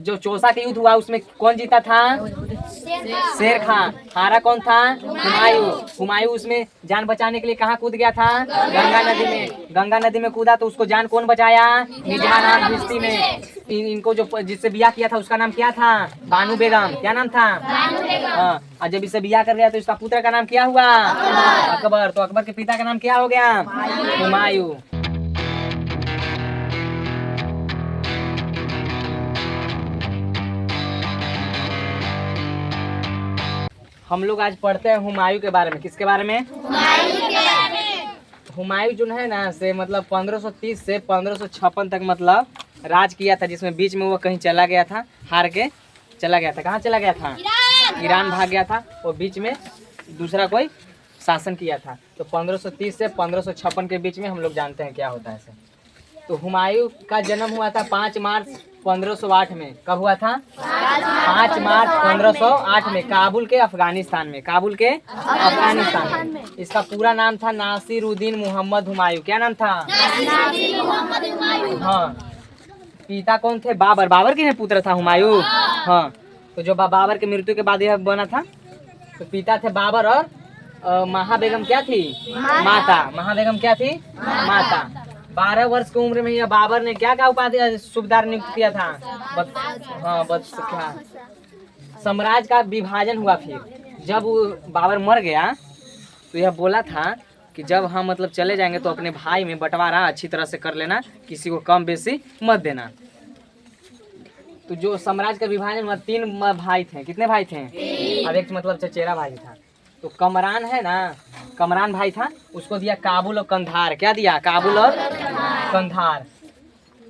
जो चौसा का युद्ध हुआ उसमें कौन जीता था? शेर खां। हारा कौन था? हुमायूं। हुमायूं उसमें जान बचाने के लिए कहाँ कूद गया था? गंगा नदी में। गंगा नदी में कूदा तो उसको जान कौन बचाया? निजमा नाम भिश्ती में। इनको जो जिससे बिया किया था उसका नाम क्या था? बानू बेगम। क्या नाम था? हाँ। और जब इसे बिया कर लिया तो इसका पुत्र का नाम क्या हुआ? अकबर। तो अकबर के पिता का नाम क्या हो गया? हुमायूं। हम लोग आज पढ़ते हैं हुमायूं के बारे में। किसके बारे में? हुमायूं जो है ना से मतलब 1530 से 1556 तक मतलब राज किया था, जिसमें बीच में वो कहीं चला गया था, हार के चला गया था। कहाँ चला गया था? ईरान भाग गया था। और बीच में दूसरा कोई शासन किया था। तो 1530 से 1556 के बीच में हम लोग जानते हैं क्या होता है ऐसे। तो हुमायूं का जन्म हुआ था 5 मार्च 1508 में। कब हुआ था? 5 मार्च 1508 में काबुल के अफगानिस्तान में। काबुल के अफगानिस्तान में। इसका पूरा नाम था नासिरुद्दीन मोहम्मद हुमायूं। क्या नाम था? हाँ। पिता कौन थे? बाबर। बाबर के पुत्र था हुमायूं। हाँ। तो जो बाबर के मृत्यु के बाद यह बना था। तो पिता थे बाबर और महाबेगम क्या थी? माता। महाबेगम क्या थी? माता। 12 वर्ष की उम्र में यह बाबर ने क्या उपाधि सूबेदार नियुक्त किया था? साम्राज्य का विभाजन हुआ। फिर जब बाबर मर गया तो यह बोला था कि जब हम मतलब चले जाएंगे तो अपने भाई में बंटवारा अच्छी तरह से कर लेना, किसी को कम बेसी मत देना। तो जो साम्राज्य का विभाजन हुआ 3 भाई थे। कितने भाई थे? अब एक मतलब चचेरा भाई था। तो कमरान है ना, कमरान भाई था, उसको दिया काबुल और कंधार। क्या दिया? काबुल और कंधार।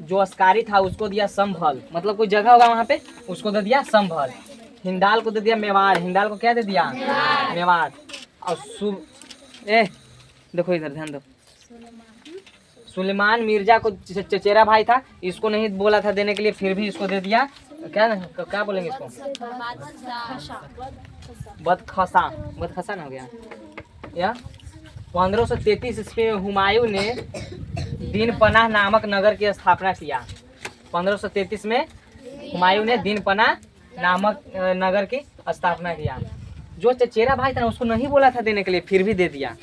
जो अस्कारी था उसको दिया संभल, मतलब कोई जगह होगा वहाँ पे, उसको दे दिया संभल। हिंदाल को दे दिया मेवाड़। हिंदाल को क्या दे दिया? मेवाड़। और देखो इधर ध्यान दो। सुलेमान मिर्जा को चचेरा भाई था, इसको नहीं बोला था देने के लिए, फिर भी इसको दे दिया। क्या बोलेंगे इसको? बदखसा। बदखसा ना हो गया या 1533 ईस्वी में हुमायूं ने दीन पनाह नामक नगर की स्थापना किया। 1533 में हुमायूं ने दीन पनाह नामक नगर की स्थापना किया। जो चचेरा भाई था ना उसको नहीं बोला था देने के लिए, फिर भी दे दिया।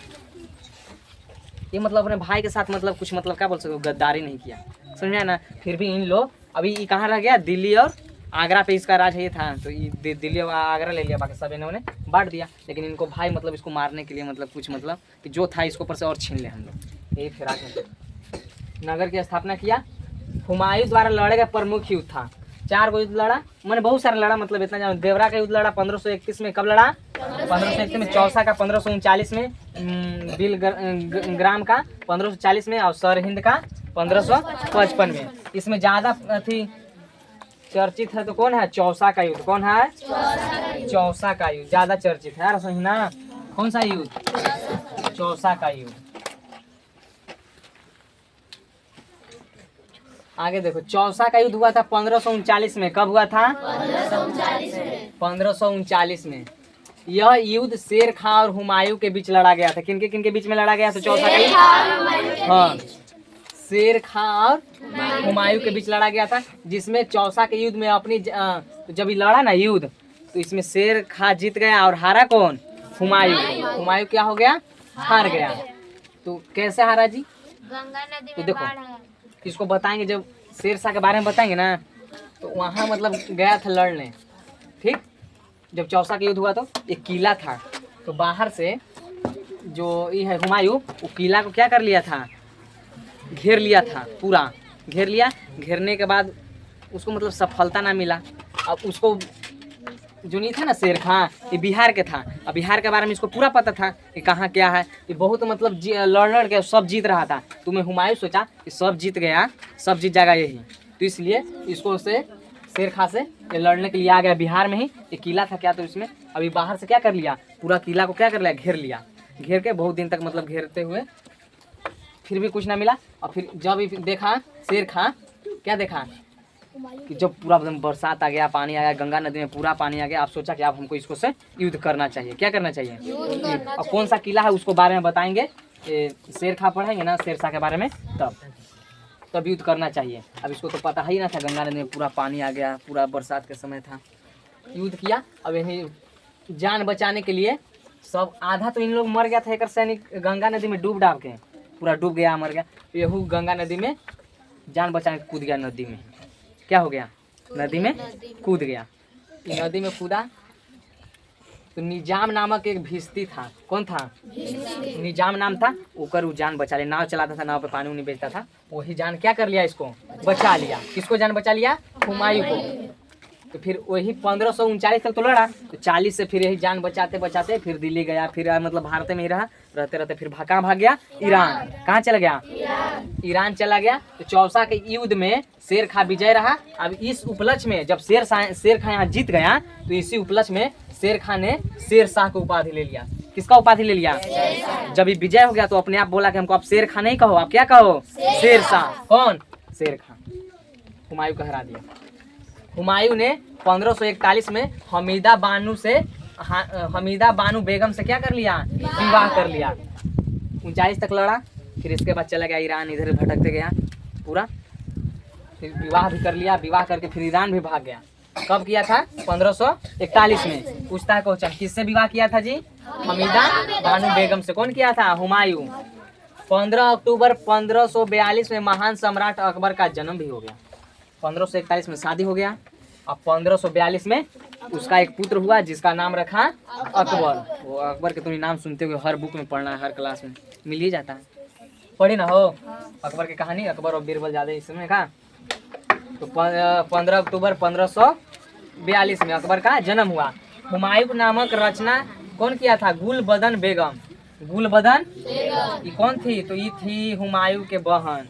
ये मतलब अपने भाई के साथ मतलब कुछ मतलब क्या बोल सकते हो, गद्दारी नहीं किया, समझा ना। फिर भी इन लोग अभी ये कहाँ रह गया? दिल्ली और आगरा पे इसका राज ये था। तो ये दिल्ली और आगरा ले लिया, बाकी सब इन्होंने बांट दिया। लेकिन इनको भाई मतलब इसको मारने के लिए मतलब कुछ मतलब कि जो था इसको ऊपर से और छीन ले हम लोग, यही फिर आगे नगर की स्थापना किया। हुमायूं द्वारा लड़े गए प्रमुख युद्ध था। 4 गो युद्ध लड़ा, मैंने बहुत सारा लड़ा, मतलब इतना जान। देवरा का युद्ध लड़ा 1531 में। कब लड़ा? 1531 में। चौसा का 1539 में। बिल ग्राम का 1540 में। और सरहिंद का 1555 में। इसमें ज्यादा थी चर्चित है तो कौन है? चौसा का युद्ध। कौन है? चौसा का युद्ध ज्यादा चर्चित है यार, सही ना। कौन सा युद्ध? चौसा का युद्ध। आगे देखो, चौसा का युद्ध हुआ था 1539 में। कब हुआ था? 1539 में। यह युद्ध शेर खां और हुमायूं के बीच लड़ा गया था। किनके बीच में लड़ा गया था चौसा का युद्ध? हाँ, शेर खां और हुमायूं के बीच लड़ा गया था। जिसमें चौसा के युद्ध में अपनी जब ये लड़ा ना युद्ध, तो इसमें शेर खां जीत गया और हारा कौन? हुमायूं। हुमायूं क्या हो गया? हार गया। तो कैसे हारा जी? गंगा नदी तो में देखो बाढ़ है। इसको बताएंगे, जब शेर शाह के बारे में बताएंगे ना, तो वहाँ मतलब गया था लड़ने। ठीक, जब चौसा का युद्ध हुआ तो एक किला था, तो बाहर से जो ये है हुमायूं, वो किला को क्या कर लिया था? घेर लिया था, पूरा घेर लिया। घेरने के बाद उसको मतलब सफलता ना मिला। अब उसको जो नहीं था ना शेर खां, ये बिहार के था। अब बिहार के बारे में इसको पूरा पता था कि कहाँ क्या है। ये बहुत मतलब लड़ के सब जीत रहा था। तो मैं हुमायूं सोचा कि सब जीत गया, सब जीत जाएगा यही, तो इसलिए इसको से शेर खां से ये लड़ने के लिए आ गया। बिहार में ही ये किला था क्या, तो इसमें अभी बाहर से क्या कर लिया? पूरा किला को क्या कर लिया? घेर लिया। घेर के बहुत दिन तक मतलब घेरते हुए फिर भी कुछ ना मिला। और फिर जब देखा शेर खां, क्या देखा कि जब पूरा बरसात आ गया, पानी आ गया, गंगा नदी में पूरा पानी आ गया, आप सोचा कि आप हमको इसको से युद्ध करना चाहिए। क्या करना चाहिए? और कौन सा किला है उसको बारे में बताएंगे। शेर खां पढ़ेंगे ना शेर शाह के बारे में तब। तब युद्ध करना चाहिए। अब इसको तो पता ही ना था, गंगा नदी में पूरा पानी आ गया, पूरा बरसात के समय था, युद्ध किया। अब यही जान बचाने के लिए सब, आधा तो इन लोग मर गया था, एक सैनिक गंगा नदी में डूब डाब के पूरा डूब गया, मर गया। यहू गंगा नदी में जान बचाने कूद गया नदी में। क्या हो गया? नदी में कूद गया। नदी में कूदा तो निजाम नामक एक भिश्ती था। कौन था? निजाम नाम था। ओकर वो जान बचा लिया। नाव चलाता था, नाव पे पानी उनी बेचता था। वही जान क्या कर लिया? इसको बचा लिया। किसको जान बचा लिया? हुमायूं को। तो फिर वही 1539 तक तो लड़ा, तो 40 से फिर यही जान बचाते बचाते फिर दिल्ली गया, फिर मतलब भारत में ही रहा, रहते रहते फिर कहाँ भाग गया? ईरान। कहाँ चला गया? ईरान चला गया। तो चौसा के युद्ध में शेर खां विजय रहा। अब इस उपलक्ष्य में जब शेर खां यहाँ जीत गया, तो इसी उपलक्ष्य में शेर खां ने शेर शाह को उपाधि ले लिया। किसका उपाधि ले लिया? जब ये विजय हो गया तो अपने आप बोला कि हमको आप शेर खां नहीं कहो, आप क्या कहो? शेर शाह। कौन? शेर खां। हुमायूं को हरा दिया। हुमायूं ने 1541 में हमीदा बानू बेगम से क्या कर लिया? विवाह कर लिया। 39 तक लड़ा, फिर इसके बाद चला गया ईरान, इधर भटकते गया पूरा, फिर विवाह भी कर लिया। विवाह करके फिर ईरान भी भाग गया। कब किया था? 1541 में। पूछता है क्वेश्चन, किससे विवाह किया था जी? हमीदा बानू बेगम से। कौन किया था? हुमायूं। 15 अक्टूबर 1542 में महान सम्राट अकबर का जन्म भी हो गया। 1541 में शादी हो गया। अब 1542 में उसका एक पुत्र हुआ जिसका नाम रखा अकबर। वो अकबर के तुम्हें नाम सुनते हुए हर बुक में पढ़ना है, हर क्लास में मिल ही जाता है। पढ़े ना हो अकबर की कहानी, अकबर और बीरबल ज्यादा इसमें का। तो 15 अक्टूबर 1542 में अकबर का जन्म हुआ। हुमायूं नामक रचना कौन किया था? गुलबदन बेगम। गुलबदन ये कौन थी? तो ये थी हुमायूं के बहन।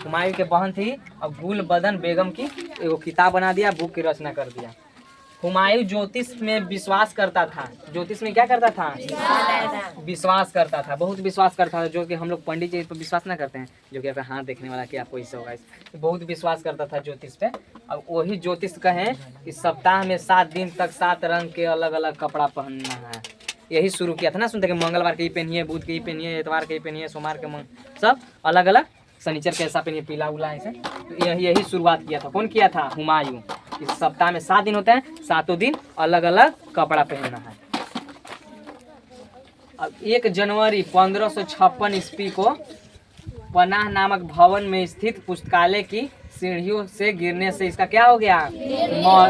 हुमायूं के बहन थी। अब गुलबदन बेगम की एगो किताब बना दिया, बुक की रचना कर दिया। हुमायूं ज्योतिष में विश्वास करता था। ज्योतिष में क्या करता था? विश्वास करता था, बहुत विश्वास करता था। जो कि हम लोग पंडित जी पर विश्वास ना करते हैं, जो कि आपका हाथ देखने वाला कि आपको इससे होगा, बहुत विश्वास करता था ज्योतिष पे। अब वही ज्योतिष कहें कि सप्ताह में 7 दिन तक 7 रंग के अलग अलग कपड़ा पहनना है। यही शुरू किया था ना, सुनते कि मंगलवार के ही पहनिए, बुध के ही पहनिए, इतवार के ही पहनिए, सोमवार के सब अलग अलग, शनिचर के ऐसा पहनिए, पीला उला ऐसे। तो यही शुरुआत किया था। कौन किया था? हुमायूं। इस सप्ताह में 7 दिन होते हैं, 7 दिन अलग अलग कपड़ा पहनना है। अब 1 जनवरी 1556 ईस्वी को पनाह नामक भवन में स्थित पुस्तकालय की सीढ़ियों से गिरने से इसका क्या हो गया?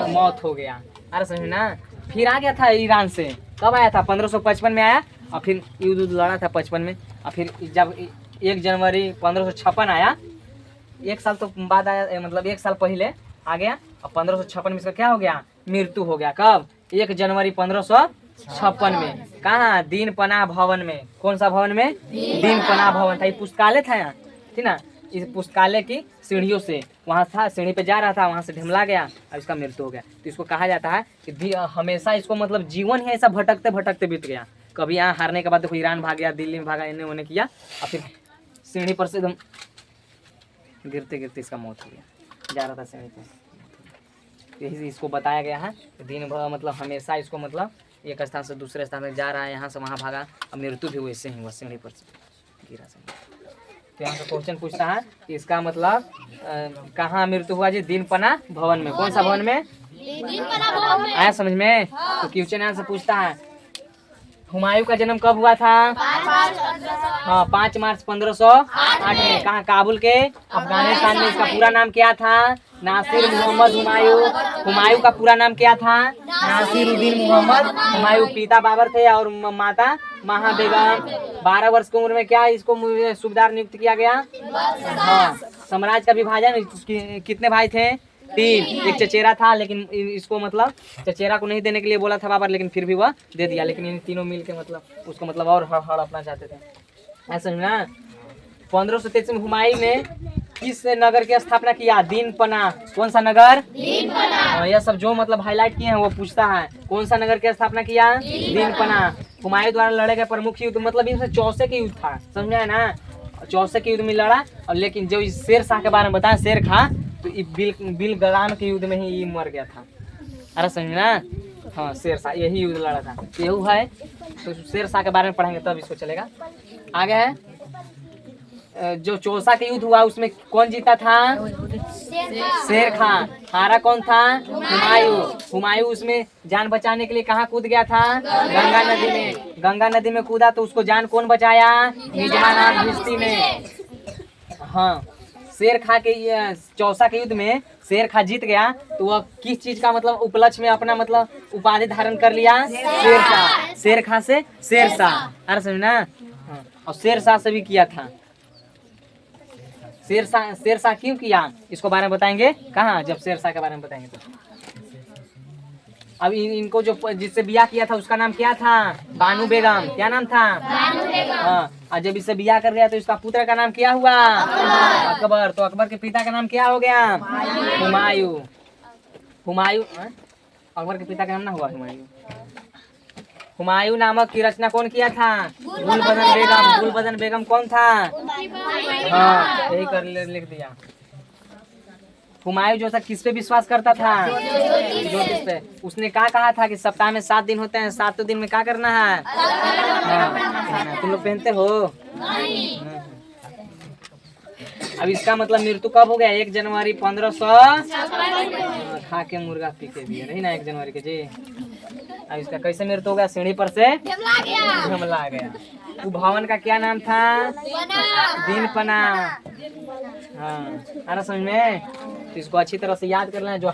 मौत हो गया। अरे समझ ना। फिर आ गया था ईरान से। कब आया था? 1555 में आया, और फिर युद्ध लड़ा था 55 में। और फिर जब 1 जनवरी 1556 आया, 1 साल तो बाद आया, मतलब 1 साल पहले आ गया। और 1556 में इसका क्या हो गया? मृत्यु हो गया। कब? 1 जनवरी 1556 में। कहाँ? दीन पनाह भवन में। कौन सा भवन में? दीन पनाह भवन था। ये पुस्तकालय था यहाँ, ठीक ना। इस पुस्तकालय की सीढ़ियों से वहाँ था, सीढ़ी पे जा रहा था, वहाँ से ढिमला गया, अब इसका मृत्यु हो गया। तो इसको कहा जाता है कि हमेशा इसको मतलब जीवन ही ऐसा भटकते भटकते बीत गया। कभी यहाँ हारने के बाद देखो ईरान भाग गया, दिल्ली में भागा, इन्हें उन्हें किया, और फिर सीढ़ी पर से एकदम गिरते गिरते इसका मौत हो गया। जा रहा था सीढ़ी पर। यही इसको बताया गया है, दिन भर मतलब हमेशा इसको मतलब एक स्थान से दूसरे स्थान में जा रहा है, यहाँ से वहाँ भागा, अब मृत्यु भी वैसे ही हुआ, सीढ़ी पर से गिरा से। तो यहाँ से क्वेश्चन पूछता है कि इसका मतलब कहाँ मृत्यु हुआ जी? दीन पनाह भवन में। कौन सा भवन में? दीन पनाह भवन में। आया समझ में? तो क्वेश्चन यहाँ से पूछता है हुमायूं का जन्म कब हुआ था? 5 मार्च 1508 में। कहाँ? काबुल के अफगानिस्तान में। इसका पूरा नाम क्या था? नासिर मोहम्मद हुमायूं। हुमायूं का पूरा नाम क्या था? नासिरुद्दीन मोहम्मद हुमायूं। पिता बाबर थे और माता महा बेगम। 12 वर्ष की उम्र में क्या इसको सूबेदार नियुक्त किया गया? हाँ। साम्राज्य का विभाजन कितने भाई थे? 3। एक चचेरा था, लेकिन इसको मतलब चचेरा को नहीं देने के लिए बोला था बाबर, लेकिन फिर भी वह दे दिया। लेकिन इन तीनों मिल के मतलब उसको मतलब और हड़पना चाहते थे, ऐसा ना। 1533 में हुमायूं ने किस नगर की स्थापना किया? दीन पनाह। कौन सा नगर? दीन पनाह। यह सब जो मतलब हाईलाइट किए हैं वो पूछता है, कौन सा नगर की स्थापना किया? दीन पनाह। हुमायूं द्वारा लड़े गए प्रमुख युद्ध मतलब इनसे चौसे के युद्ध था, समझा है ना। चौसे के युद्ध में लड़ा, और लेकिन जो इस शेर शाह के बारे में बताया, शेर खां, तो बिलग्राम के युद्ध में ही ये मर गया था। अरे समझना। हाँ, शेर शाह यही युद्ध लड़ा था। यही है, तो शेर शाह के बारे में पढ़ेंगे तब इसको चलेगा। आगे है जो चौसा के युद्ध हुआ उसमें कौन जीता था? शेर खान। हारा कौन था? हुमायूं। हुमायूं उसमें जान बचाने के लिए कहाँ कूद गया था? गंगा नदी में। गंगा नदी में कूदा तो उसको जान कौन बचाया? निजमा नाम भिश्ती ने। हाँ, शेर खा के चौसा के युद्ध में शेर खा जीत गया तो वह किस चीज का मतलब उपलक्ष्य में अपना मतलब उपाधि धारण कर लिया? शेरशाह। शेर खा से शेरशाह। अरे समझना। हाँ, और शेरशाह से भी किया था। शेरशाह क्यों किया इसको बारे में बताएंगे कहाँ, जब शेरशाह के बारे में बताएंगे तो। अब इनको जो जिससे बियाह किया था उसका नाम क्या था? बानू बेगम। क्या नाम था? हाँ, और जब इससे बियाह कर गया तो इसका पुत्र का नाम क्या हुआ? अकबर। तो अकबर के पिता का नाम क्या हो गया? हुमायूं। हुमायूं अकबर के पिता का नाम ना हुआ हुमायूं। हुमायूं नामक की रचना कौन किया था? गुलबदन बेगम। गुलबदन बेगम कौन था? हाँ, यही कर लिख दिया। हुमायूं जो था किस पे विश्वास करता था? ज्योतिष पे। उसने क्या कहा था कि सप्ताह में 7 दिन होते हैं, 7 दिन में क्या करना है? हाँ, तुम लोग पहनते हो? नहीं। अब इसका मतलब मृत्यु कब हो गया? 1 जनवरी 1500 खा के मुर्गा पी के दिए रही ना 1 जनवरी के जी। अब इसका कैसे मृत्यु हो गया? सीढ़ी पर से झमला गया। वो भवन का क्या नाम था? दीनपना। हाँ, आ रहा समझ में? तो इसको अच्छी तरह से याद कर लेना। जो